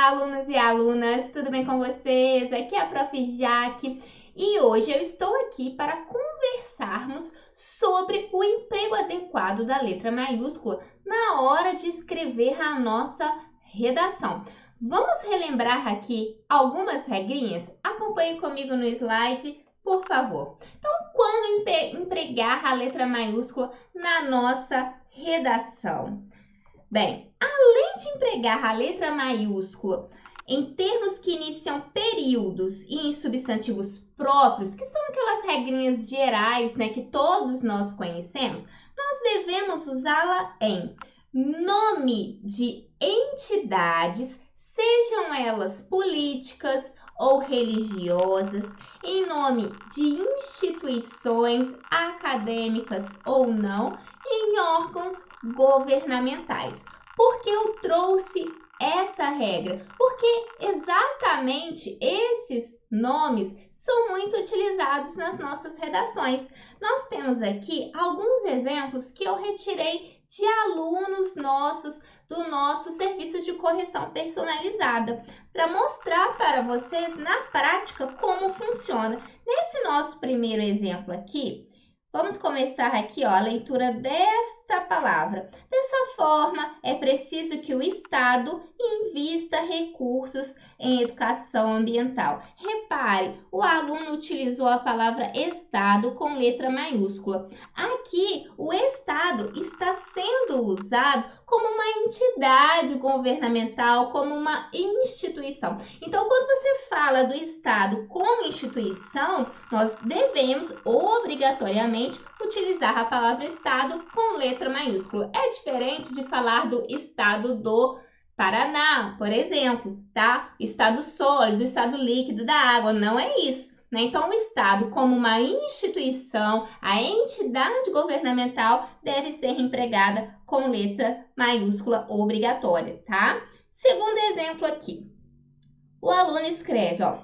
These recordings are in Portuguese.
Olá, alunos e alunas, tudo bem com vocês? Aqui é a Prof. Jaque e hoje eu estou aqui para conversarmos sobre o emprego adequado da letra maiúscula na hora de escrever a nossa redação. Vamos relembrar aqui algumas regrinhas? Acompanhe comigo no slide, por favor. Então, quando empregar a letra maiúscula na nossa redação? Bem, além de empregar a letra maiúscula em termos que iniciam períodos e em substantivos próprios, que são aquelas regrinhas gerais, né, que todos nós conhecemos, nós devemos usá-la em nome de entidades, sejam elas políticas ou religiosas, em nome de instituições acadêmicas ou não, em órgãos governamentais. Por que eu trouxe essa regra? Porque exatamente esses nomes são muito utilizados nas nossas redações. Nós temos aqui alguns exemplos que eu retirei de alunos nossos do nosso serviço de correção personalizada, para mostrar para vocês na prática como funciona. Nesse nosso primeiro exemplo aqui, vamos começar aqui, ó, a leitura desta palavra. Dessa forma, é preciso que o Estado invista recursos em educação ambiental. Repare, o aluno utilizou a palavra Estado com letra maiúscula. Aqui, o Estado está sendo usado como uma entidade governamental, como uma instituição. Então, quando você fala do Estado como instituição, nós devemos obrigatoriamente utilizar a palavra Estado com letra maiúscula. É diferente de falar do Estado do Paraná, por exemplo, tá? Estado sólido, estado líquido da água, não é isso, né? Então, o Estado, como uma instituição, a entidade governamental deve ser empregada com letra maiúscula obrigatória, tá? Segundo exemplo aqui, o aluno escreve, ó,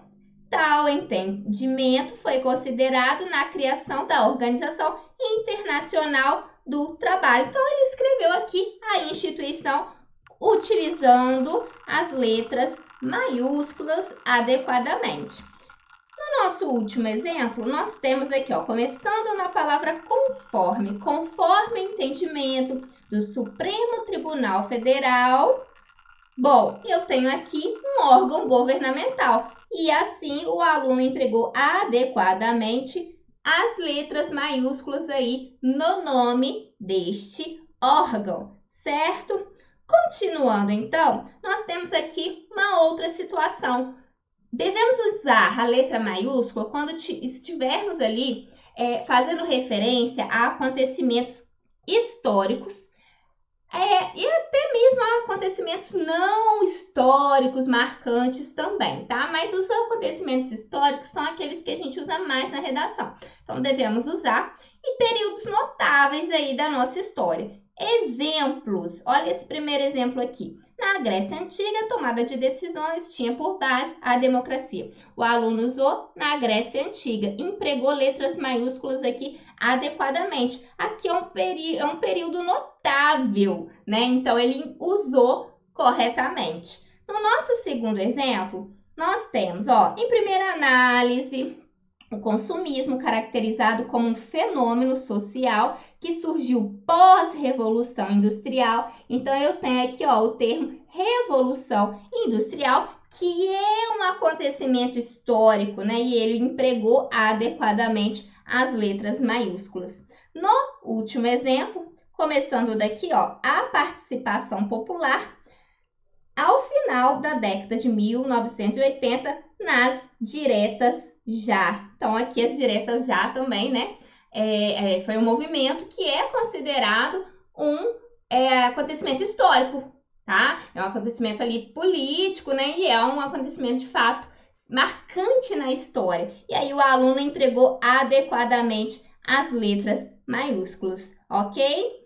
tal entendimento foi considerado na criação da Organização Internacional do Trabalho. Então, ele escreveu aqui a instituição utilizando as letras maiúsculas adequadamente. No nosso último exemplo, nós temos aqui, ó, começando na palavra conforme, conforme entendimento do Supremo Tribunal Federal. Bom, eu tenho aqui um órgão governamental e assim o aluno empregou adequadamente as letras maiúsculas aí no nome deste órgão, certo? Continuando, então, nós temos aqui uma outra situação. Devemos usar a letra maiúscula quando estivermos ali fazendo referência a acontecimentos históricos e até mesmo a acontecimentos não históricos marcantes também, tá? Mas os acontecimentos históricos são aqueles que a gente usa mais na redação. Então, devemos usar em períodos notáveis aí da nossa história. Exemplos, olha esse primeiro exemplo aqui. Na Grécia Antiga, a tomada de decisões tinha por base a democracia. O aluno usou na Grécia Antiga, empregou letras maiúsculas aqui adequadamente. Aqui é um período notável, né? Então, ele usou corretamente. No nosso segundo exemplo, nós temos, ó, em primeira análise, o consumismo caracterizado como um fenômeno social que surgiu pós-revolução industrial. Então, eu tenho aqui, ó, o termo revolução industrial, que é um acontecimento histórico, né? E ele empregou adequadamente as letras maiúsculas. No último exemplo, começando daqui, ó, a participação popular ao final da década de 1980 nas diretas já. Então, aqui as diretas já também, né? Foi um movimento que é considerado um acontecimento histórico, tá? É um acontecimento ali político, né? E é um acontecimento de fato marcante na história. E aí o aluno empregou adequadamente as letras maiúsculas, ok?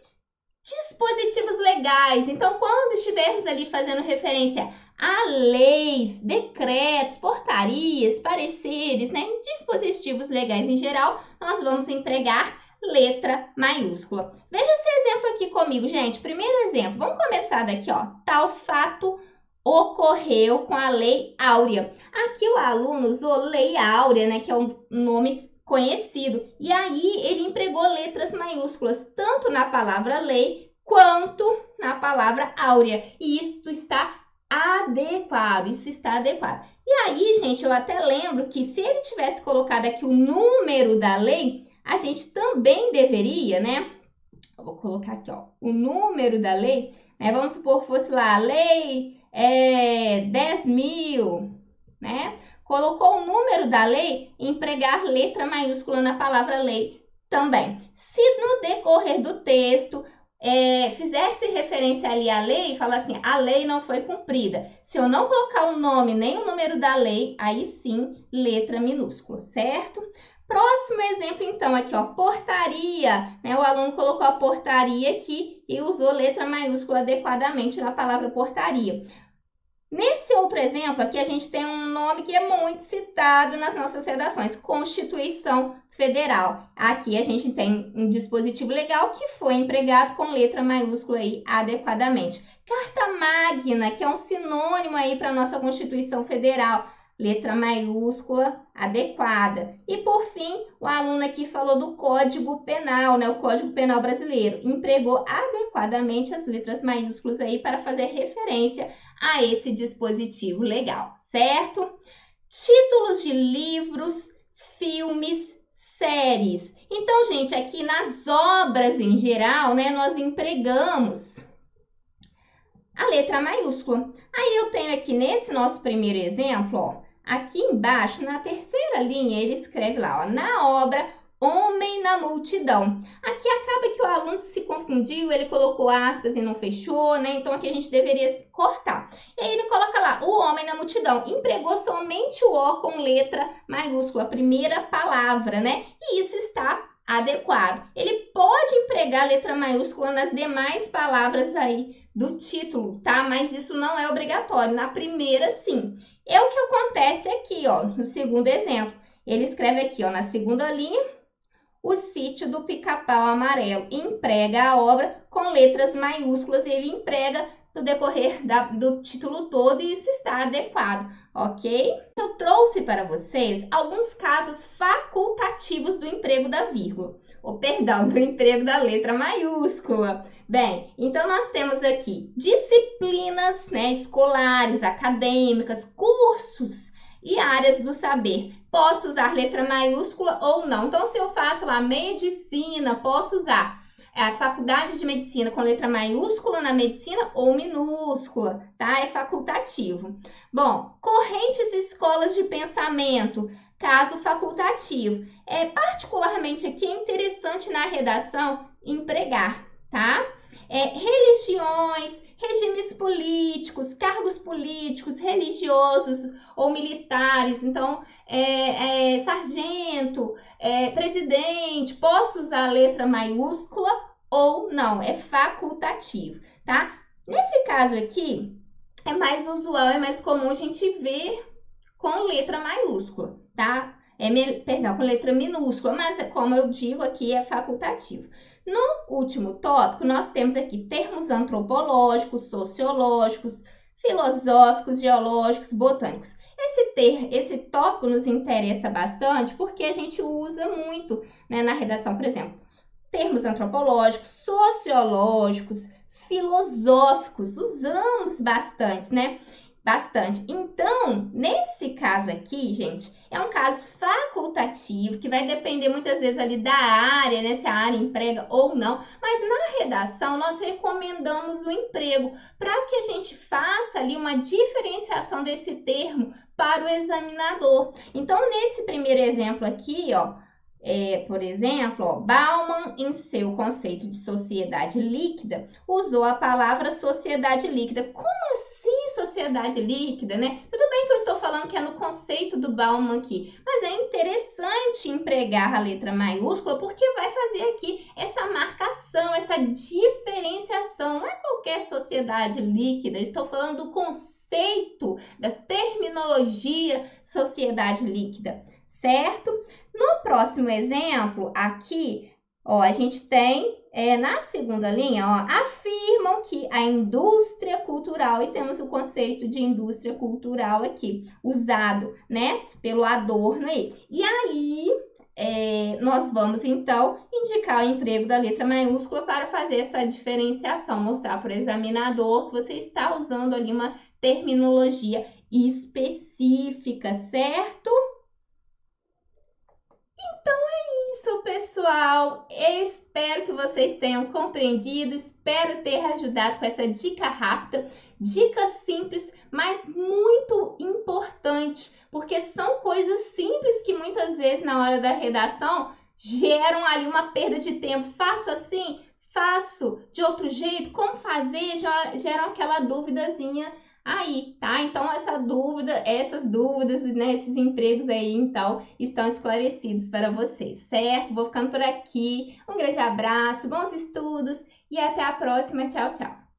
Dispositivos legais. Então, quando estivermos ali fazendo referência a leis, decretos, portarias, pareceres, né, dispositivos legais em geral, nós vamos empregar letra maiúscula. Veja esse exemplo aqui comigo, gente. Primeiro exemplo, vamos começar daqui, ó. Tal fato ocorreu com a Lei Áurea. Aqui o aluno usou Lei Áurea, né, que é um nome conhecido. E aí ele empregou letras maiúsculas, tanto na palavra lei quanto na palavra áurea. E isso está adequado, isso está adequado. E aí, gente, eu até lembro que se ele tivesse colocado aqui o número da lei, a gente também deveria, né? Eu vou colocar aqui, ó, o número da lei, né? Vamos supor que fosse lá, a lei 10.000, né? Colocou o número da lei, empregar letra maiúscula na palavra lei também. Se no decorrer do texto fizesse referência ali à lei, fala assim, a lei não foi cumprida. Se eu não colocar o nome nem o número da lei, aí sim, letra minúscula, certo? Próximo exemplo, então, aqui, ó, portaria, né? O aluno colocou a portaria aqui e usou letra maiúscula adequadamente na palavra portaria. Nesse outro exemplo aqui, a gente tem um nome que é muito citado nas nossas redações, Constituição Federal. Aqui a gente tem um dispositivo legal que foi empregado com letra maiúscula aí adequadamente. Carta Magna, que é um sinônimo aí para a nossa Constituição Federal, letra maiúscula adequada. E por fim, o aluno aqui falou do Código Penal, né? O Código Penal brasileiro, empregou adequadamente as letras maiúsculas aí para fazer referência a esse dispositivo legal, certo? Títulos de livros, filmes, séries. Então, gente, aqui nas obras em geral, né, nós empregamos a letra maiúscula. Aí eu tenho aqui nesse nosso primeiro exemplo, ó, aqui embaixo, na terceira linha, ele escreve lá, ó, na obra Homem na Multidão. Aqui acaba que o aluno se confundiu, ele colocou aspas e não fechou, né? Então aqui a gente deveria cortar. E aí ele coloca lá, o Homem na Multidão. Empregou somente o O com letra maiúscula, a primeira palavra, né? E isso está adequado. Ele pode empregar letra maiúscula nas demais palavras aí do título, tá? Mas isso não é obrigatório. Na primeira, sim. É o que acontece aqui, ó, no segundo exemplo. Ele escreve aqui, ó, na segunda linha, o Sítio do Pica-Pau Amarelo. Emprega a obra com letras maiúsculas e ele emprega no decorrer do título todo e isso está adequado, ok? Eu trouxe para vocês alguns casos facultativos do emprego da vírgula, ou perdão, do emprego da letra maiúscula. Bem, então nós temos aqui disciplinas, né, escolares, acadêmicas, cursos e áreas do saber. Posso usar letra maiúscula ou não. Então, se eu faço lá medicina, posso usar a faculdade de medicina com letra maiúscula na medicina ou minúscula, tá? É facultativo. Bom, correntes escolas de pensamento, caso facultativo. Particularmente aqui é interessante na redação empregar, tá? Religiões, regimes políticos, cargos políticos, religiosos ou militares. Então, sargento, presidente, posso usar a letra maiúscula ou não, é facultativo, tá? Nesse caso aqui, é mais usual, é mais comum a gente ver com letra maiúscula, tá? Perdão, com letra minúscula, mas como eu digo aqui, é facultativo. No último tópico, nós temos aqui termos antropológicos, sociológicos, filosóficos, geológicos, botânicos. Esse tópico nos interessa bastante porque a gente usa muito, né, na redação, por exemplo, termos antropológicos, sociológicos, filosóficos, usamos bastante, né? Bastante. Então, nesse caso aqui, gente, é um caso facultativo, que vai depender muitas vezes ali da área, né? Se a área emprega ou não. Mas na redação, nós recomendamos o emprego para que a gente faça ali uma diferenciação desse termo para o examinador. Então, nesse primeiro exemplo aqui, ó, por exemplo, ó, Bauman, em seu conceito de sociedade líquida, usou a palavra sociedade líquida. Como assim sociedade líquida, né? Tudo bem que eu estou falando que é no conceito do Bauman aqui, mas é interessante empregar a letra maiúscula porque vai fazer aqui essa marcação, essa diferenciação. Não é qualquer sociedade líquida, estou falando do conceito, da terminologia sociedade líquida, certo? No próximo exemplo, aqui, Ó, a gente tem na segunda linha, ó, afirmam que a indústria cultural, e temos o conceito de indústria cultural aqui, usado, né, pelo Adorno aí. E aí, nós vamos, então, indicar o emprego da letra maiúscula para fazer essa diferenciação, mostrar para o examinador que você está usando ali uma terminologia específica, certo? Isso, pessoal. Eu espero que vocês tenham compreendido, espero ter ajudado com essa dica rápida, dica simples, mas muito importante, porque são coisas simples que muitas vezes na hora da redação geram ali uma perda de tempo. Faço assim? Faço de outro jeito? Como fazer? Geram aquela duvidazinha aí, tá? Então essas dúvidas, né, esses empregos aí, então, estão esclarecidos para vocês, certo? Vou ficando por aqui. Um grande abraço, bons estudos e até a próxima. Tchau, tchau.